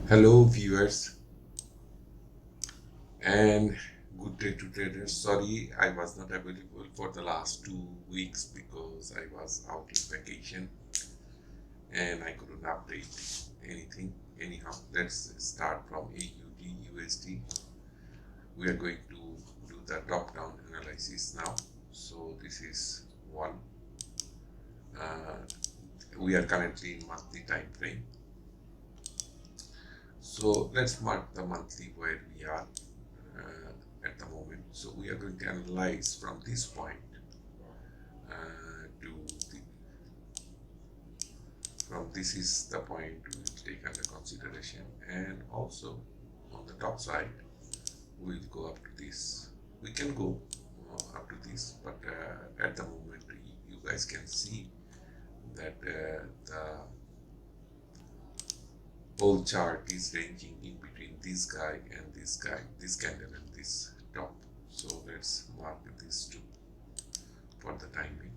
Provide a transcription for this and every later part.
Hello viewers and good day to traders. Sorry I was not available for the last 2 weeks because I was out in vacation and I couldn't update anything. Anyhow, let's start from AUD USD. We are going to do the top down analysis now. So this is one. We are currently in monthly time frame. So let's mark the monthly where we are at the moment. So we are going to analyze from this point to from this is the point we will take under consideration, and also on the top side we will go up to this. We can go up to this, but at the moment you guys can see that the whole chart is ranging in between this guy, this candle and this top. So let's mark these two for the time being.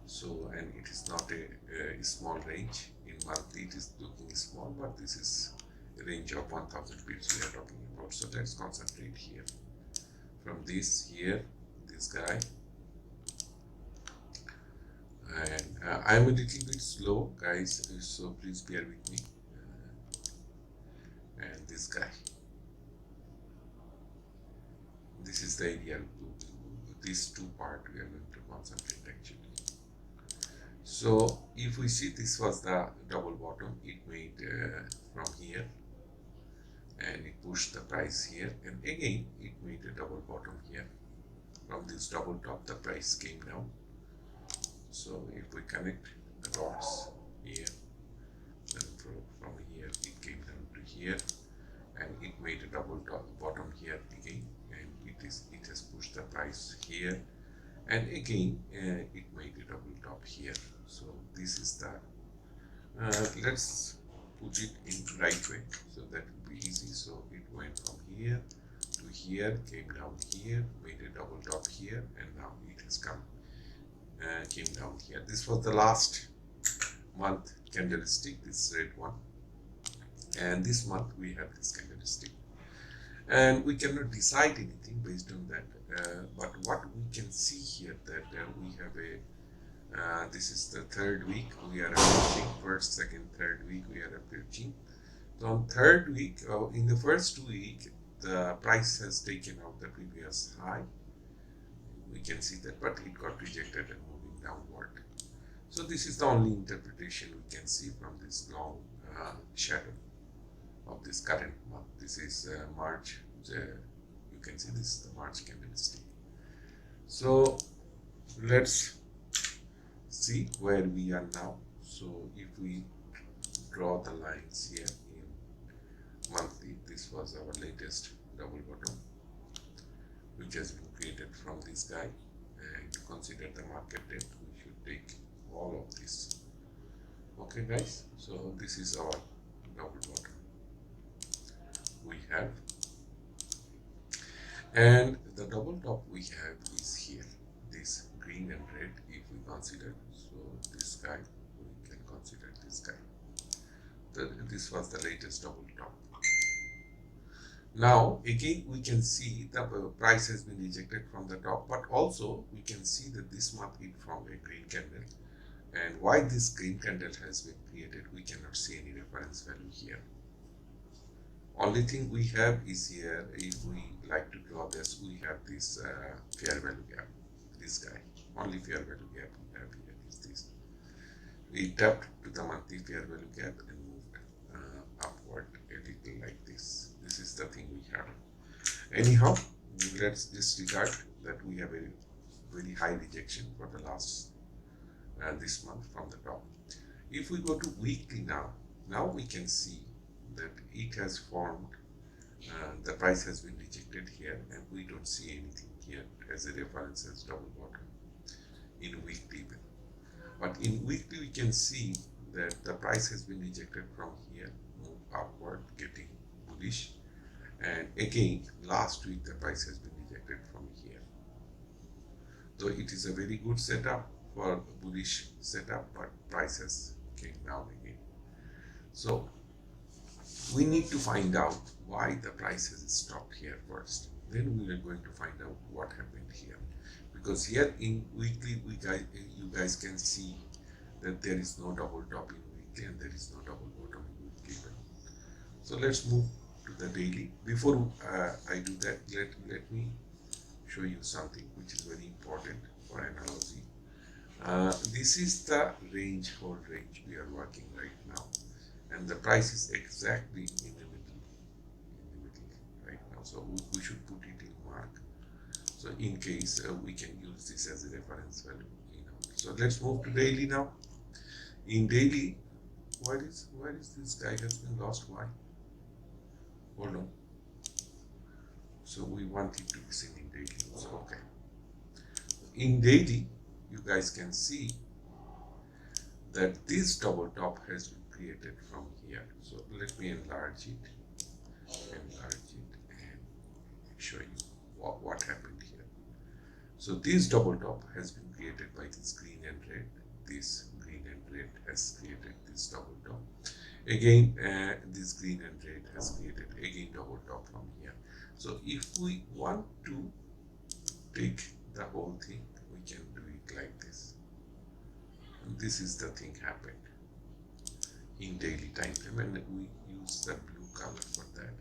So, and it is not a small range. In monthly it is looking small, but this is a range of 1000 pips we are talking about. So let's concentrate here. From this here, this guy, and I'm a little bit slow guys, so please bear with me. And this guy, this is the area. These two part we are going to concentrate actually. So if we see, this was the double bottom it made from here, and it pushed the price here, and again it made a double bottom here. From this double top the price came down. So if we connect the dots here, then from here it came down to here, and it made a double top bottom here again, and it has pushed the price here, and again it made a double top here. So this is the let's put it in right way so that will be easy. So it went from here to here, came down here, made a double top here, and now it has come came down here. This was the last month candlestick, this red one, and this month we have this candlestick, and we cannot decide anything based on that, but what we can see here that we have a this is the third week we are approaching. First, second, third week we are approaching. So on third week, in the first week the price has taken out the previous high, we can see that, but it got rejected and moving downward. So this is the only interpretation we can see from this long shadow of this current month. This is March. You can see this is the March candlestick. So let's see where we are now. So if we draw the lines here in monthly, this was our latest double bottom which has been created from this guy, and to consider the market depth we should take all of this. Okay guys, so this is our double bottom we have, and the double top we have is here, this green and red. If we consider, so this guy, we can consider this guy. This was the latest double top. Now again we can see the price has been rejected from the top, but also we can see that this month it formed a green candle, and why this green candle has been created we cannot see any reference value here. Only thing we have is here, if we like to draw this, we have this fair value gap, this guy. Only fair value gap we have here is this. We tapped to the monthly fair value gap and moved upward a little like this. This is the thing we have. Anyhow, let's disregard that we have a very high rejection for the last this month from the top. If we go to weekly now we can see that it has formed, the price has been rejected here, and we don't see anything here as a reference as double bottom in weekly. But in weekly we can see that the price has been rejected from here, move upward, getting bullish, and again last week the price has been rejected from here. So it is a very good setup for bullish setup, but prices came down again. So we need to find out why the price has stopped here first. Then we are going to find out what happened here, because here in weekly you guys can see that there is no double top in weekly and there is no double bottom in weekly. So let's move to the daily. Before I do that, let me show you something which is very important for analogy. This is the hold range we are working right now, and the price is exactly in the middle right now. So we should put it in mark. So in case we can use this as a reference value. So let's move to daily now. In daily, where is this guy has been lost? Why? Hold on. So we want it to be seen in daily. So okay. In daily, you guys can see that this double top has been created from here. So let me enlarge it and show you what happened here. So this double top has been created by this green and red. This green and red has created this double top. Again, this green and red has created again double top from here. So if we want to take the whole thing, we can do it like this. And this is the thing happened in daily time frame, and we use the blue color for that.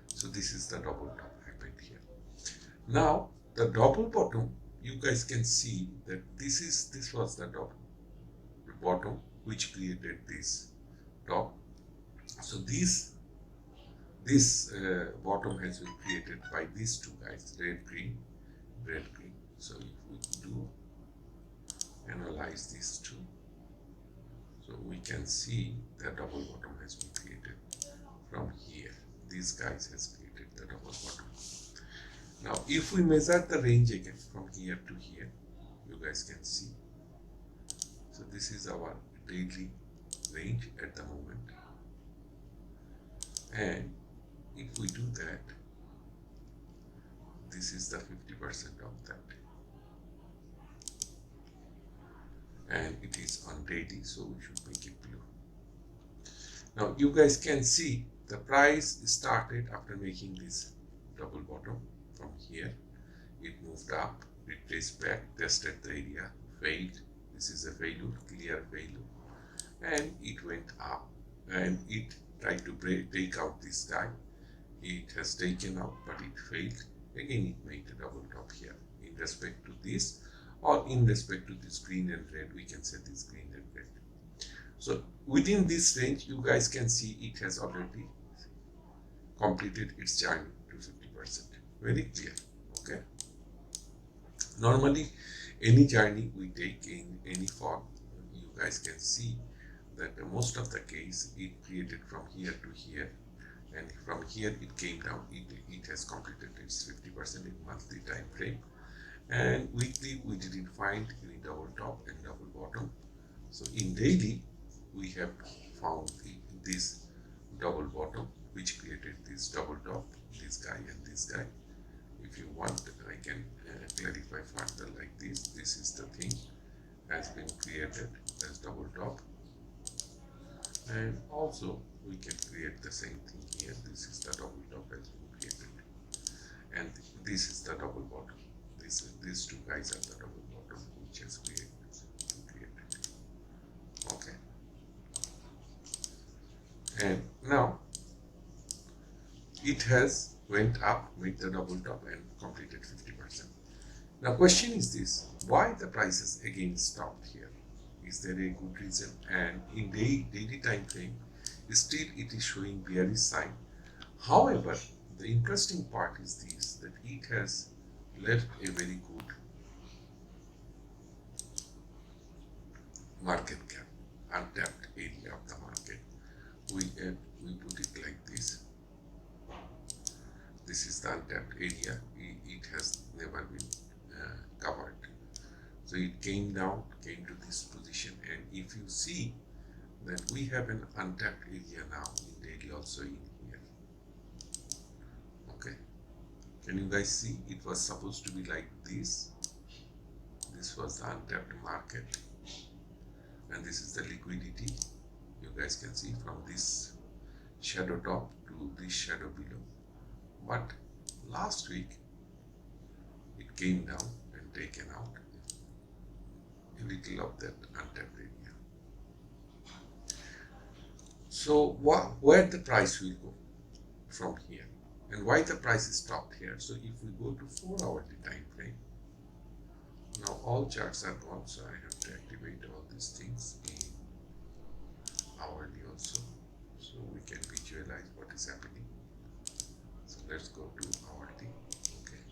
So this is the double top happened here. Now the double bottom, you guys can see that this was the double bottom which created this top. So this bottom has been created by these two guys, red green. So if we do analyze these two, so we can see the double bottom has been created from here. These guys has created the double bottom. Now if we measure the range again from here to here, you guys can see. So this is our daily range at the moment, and if we do that, this is the 50% of that, and it is on daily, so we should make it blue. Now you guys can see the price started after making this double bottom from here. It moved up, it traced back, tested the area, failed. This is a failure, clear failure, and it went up and it tried to take out this guy. It has taken out, but it failed. Again, it made a double top here in respect to this, or in respect to this green and red, we can say this green and red. So within this range, you guys can see it has already completed its journey to 50%. Very clear. Okay. Normally, any journey we take in any form, you guys can see that most of the case it created from here to here, and from here it came down. It has completed its 50% in monthly time frame, and weekly we didn't find any double top and double bottom. So in daily we have found this double bottom which created this double top, this guy and this guy. If you want, I can clarify further like this. This is the thing has been created as double top, and also we can create the same thing here. This is the double top has been created, and this is the double bottom. These two guys are the double bottom which has created. Okay, and now it has went up with the double top and completed 50%. Now question is this: why the prices again stopped here? Is there a good reason? And in daily time frame, still it is showing bearish sign. However, the interesting part is this, that it has left a very good market cap, untapped area of the market. We put it like this. This is the untapped area. It has never been covered. So it came down, came to this position, and if you see that we have an untapped area now in daily also in here. Okay, can you guys see? It was supposed to be like this. This was the untapped market, and this is the liquidity. You guys can see from this shadow top to this shadow below, but last week it came down and taken out a little of that untapped area. So where the price will go from here, and why the price is stopped here? So if we go to 4-hourly time frame, now all charts are gone, so I have to activate all these things in hourly also, so we can visualize what is happening. So let's go to hourly. Okay,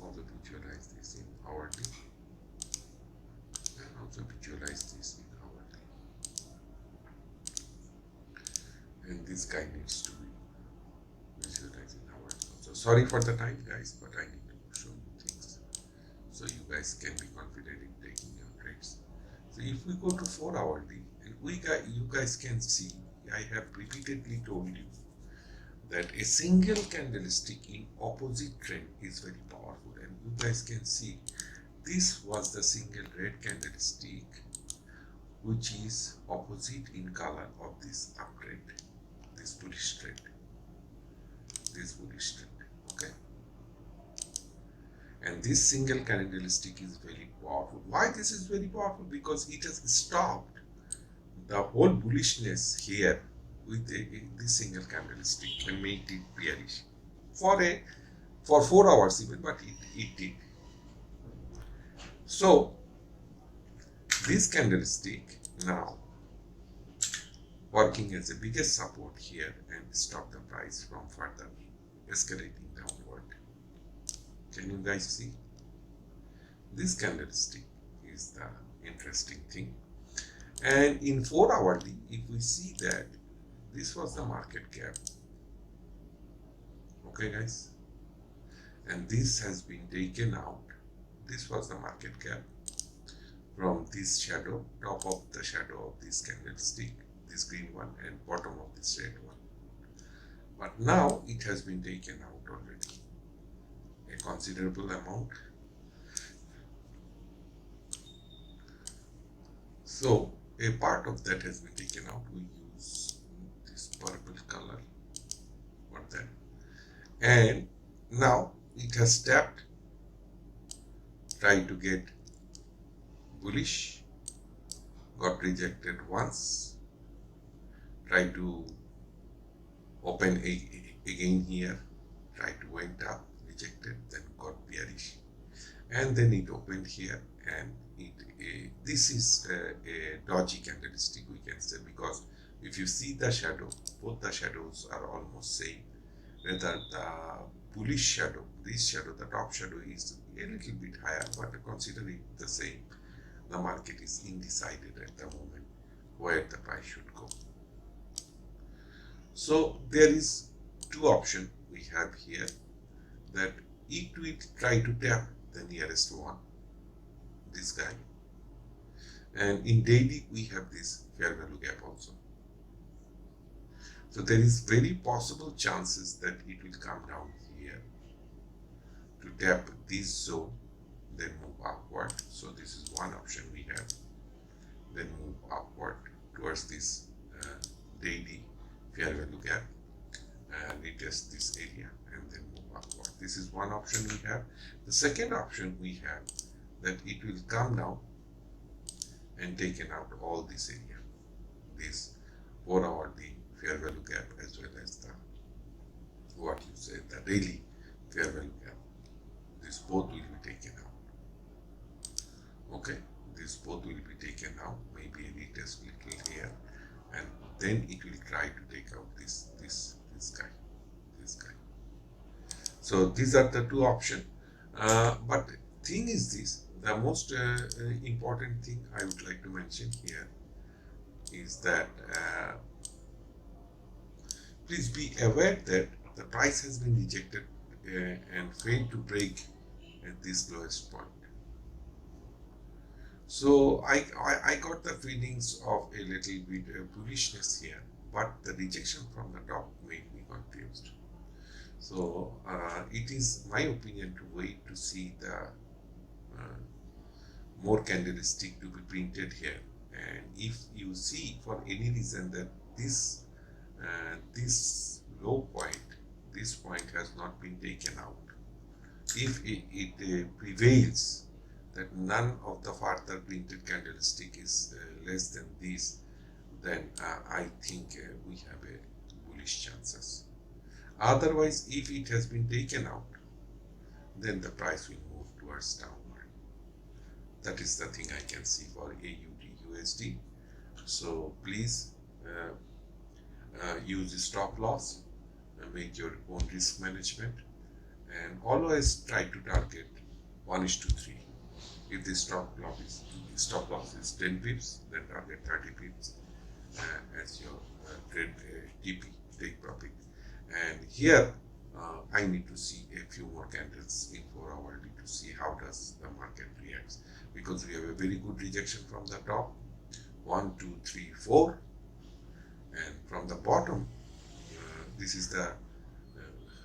also visualize this in hourly, and also visualize this in hourly, and this guy needs to be visualized in hourly also. Sorry for the time, guys, but I need to show you things so you guys can be confident in taking your trades. So if we go to 4-hourly, and you guys can see, I have repeatedly told you that a single candlestick in opposite trend is very powerful, and you guys can see this was the single red candlestick which is opposite in color of this uptrend, this bullish trend, okay? And this single candlestick is very powerful. Why this is very powerful? Because it has stopped the whole bullishness here with this single candlestick and made it bearish for 4 hours even, but it did. So this candlestick now working as the biggest support here and stop the price from further escalating downward. Can you guys see? This candlestick is the interesting thing. And in 4-hourly, if we see that this was the market cap, okay guys, and this has been taken out. This was the market cap from this shadow, top of the shadow of this candlestick, this green one, and bottom of this red one. But now it has been taken out already, a considerable amount. So a part of that has been taken out. We use this purple color for that, and now it has tapped, tried to get bullish, got rejected once, tried to open again here, tried to went up, rejected, then got bearish, and then it opened here, and this is a dodgy candlestick, we can say, because if you see the shadow, both the shadows are almost same. Rather the bullish shadow, this shadow, the top shadow is a little bit higher, but considering the same, the market is undecided at the moment where the price should go. So there is two options we have here, that it will try to tap the nearest one, this guy, and in daily we have this fair value gap also. So there is very possible chances that it will come down here to tap this zone, then move upward. So this is one option we have, then move upward towards this daily fair value gap, retest this area, and then move upward. This is one option we have. The second option we have, that it will come down and taken out all this area, this 4-hourly fair value gap, as well as the the daily fair value gap. This both will be taken out. Okay, this both will be taken out, maybe a retest little here, and then it will try to take out this guy. So these are the two options. But thing is this, the most important thing I would like to mention here is that please be aware that the price has been rejected and failed to break at this lowest point. So I got the feelings of a little bit bullishness here, but the rejection from the top made me confused. So it is my opinion to wait to see the more candlestick to be printed here, and if you see for any reason that this this low point, this point has not been taken out. If it prevails that none of the further printed candlestick is less than this, then I think we have a bullish chances. Otherwise, if it has been taken out, then the price will move towards downward. That is the thing I can see for AUD USD. So please use stop loss, make your own risk management, and always try to target 1:3. If the stop loss is 10 pips, then target 30 pips as your trade TP, take profit. And here I need to see a few more candles in 4 hours to see how does the market reacts, because we have a very good rejection from the top, 1, 2, 3, 4, and from the bottom this is the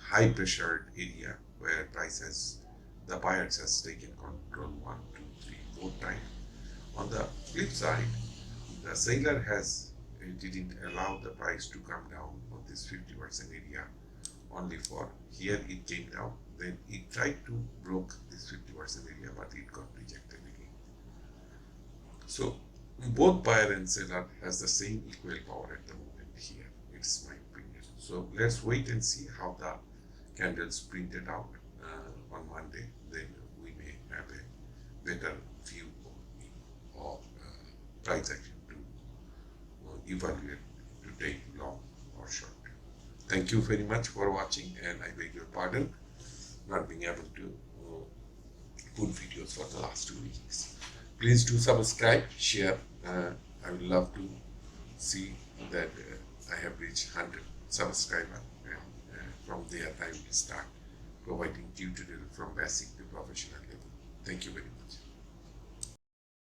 high pressured area where the buyers has taken control 1, 2, 3, 4 times. On the flip side, the seller didn't allow the price to come down on this 50% area, only for here it came down, then it tried to broke this 50% area, but it got rejected again. So both buyer and seller has the same equal power at the moment here. It's my opinion. So let's wait and see how the candles printed out on Monday. Then we may have a better view of price action to evaluate to take long or short. Thank you very much for watching, and I beg your pardon not being able to put videos for the last 2 weeks. Please do subscribe, share. I would love to see that I have reached 100 subscribers, and from there I will start providing tutorial from basic to professional level. Thank you very much.